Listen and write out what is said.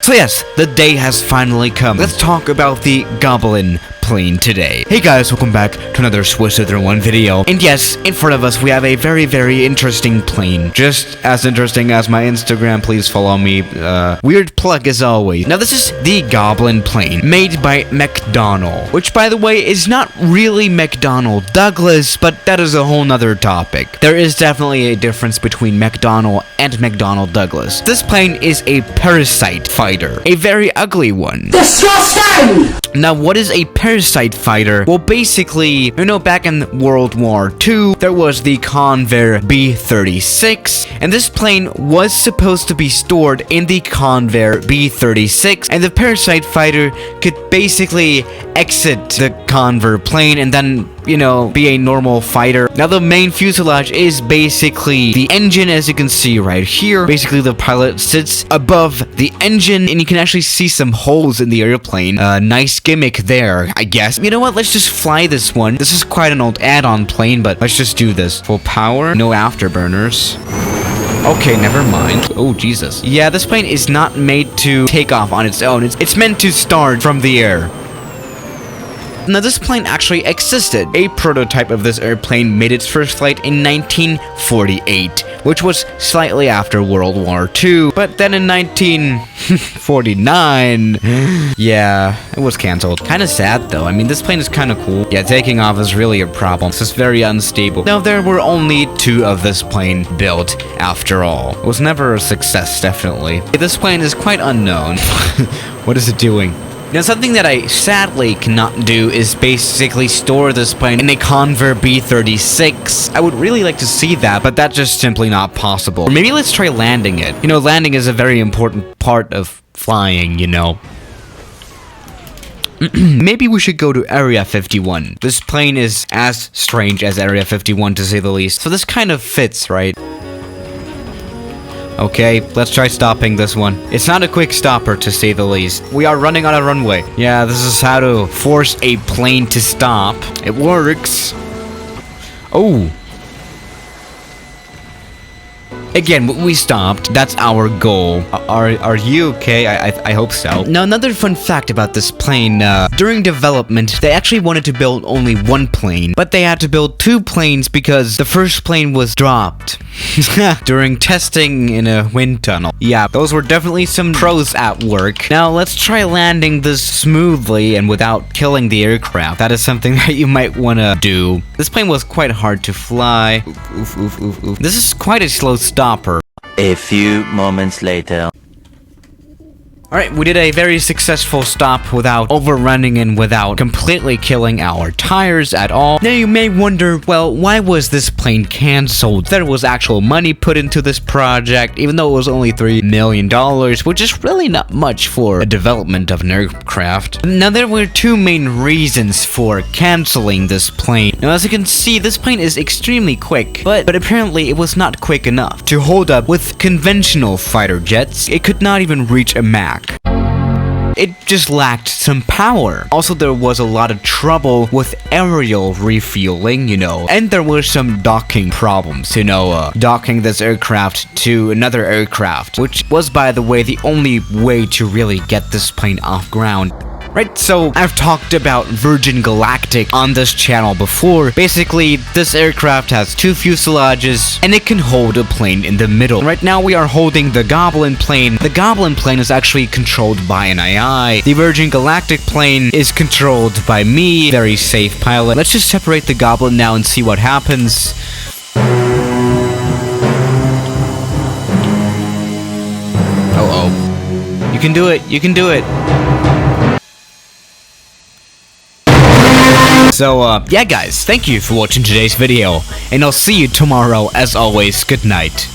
So yes, the day has finally come. Let's talk about the Goblin plane today. Hey guys, welcome back to another Swiss Other One video. And yes, in front of us we have a very interesting plane. Just as interesting as my Instagram, please follow me. Weird plug as always. Now this is the Goblin plane, made by McDonnell, which by the way is not really McDonnell Douglas, but that is a whole nother topic. There is definitely a difference between McDonnell and McDonnell Douglas. This plane is a parasite fighter, a very ugly one. Disgusting! Now, what is a parasite fighter? Well, basically, you know, back in World War II, there was the Convair B-36, and this plane was supposed to be stored in the Convair B-36, and the parasite fighter could basically exit the Convair plane and then, you know, be a normal fighter. Now, the main fuselage is basically the engine, as you can see right here. Basically, the pilot sits above the engine, and you can actually see some holes in the airplane. Nice gimmick there, I guess. You know what? Let's just fly this one. This is quite an old add-on plane, but let's just do this. Full power, no afterburners. Okay, never mind. Oh, Jesus. Yeah, this plane is not made to take off on its own. It's meant to start from the air. Now, this plane actually existed. A prototype of this airplane made its first flight in 1948, which was slightly after World War II. But then in 1949, yeah, it was cancelled. Kind of sad, though. I mean, this plane is kind of cool. Yeah, taking off is really a problem. It's just very unstable. Now, there were only 2 of this plane built, after all. It was never a success, definitely. This plane is quite unknown. What is it doing? Now, something that I sadly cannot do is basically store this plane in a Convair B-36. I would really like to see that, but that's just simply not possible. Or maybe let's try landing it. You know, landing is a very important part of flying, you know. Maybe we should go to Area 51. This plane is as strange as Area 51, to say the least. So this kind of fits, right? Okay, let's try stopping this one. It's not a quick stopper, to say the least. We are running on a runway. Yeah, this is how to force a plane to stop. It works. Oh. Again, we stopped. That's our goal. Are you okay? I hope so. Now, another fun fact about this plane, during development, they actually wanted to build only 1 plane, but they had to build 2 planes because the first plane was dropped during testing in a wind tunnel. Yeah, those were definitely some pros at work. Now, let's try landing this smoothly and without killing the aircraft. That is something that you might want to do. This plane was quite hard to fly. Oof, oof, oof, oof. This is quite a slow stopper. A few moments later. Alright, we did a very successful stop without overrunning and without completely killing our tires at all. Now you may wonder, well, why was this plane cancelled? There was actual money put into this project, even though it was only $3 million, which is really not much for a development of an aircraft. Now there were 2 main reasons for cancelling this plane. Now as you can see, this plane is extremely quick, but apparently it was not quick enough to hold up with conventional fighter jets. It could not even reach a Mach. It just lacked some power. Also, there was a lot of trouble with aerial refueling, you know, and there were some docking problems, you know, docking this aircraft to another aircraft, which was, by the way, the only way to really get this plane off ground. Right, so I've talked about Virgin Galactic on this channel before. Basically, this aircraft has 2 fuselages, and it can hold a plane in the middle. Right now, we are holding the Goblin plane. The Goblin plane is actually controlled by an AI. The Virgin Galactic plane is controlled by me, very safe pilot. Let's just separate the Goblin now and see what happens. Uh-oh. You can do it, you can do it. So, yeah guys, thank you for watching today's video, and I'll see you tomorrow. As always, good night.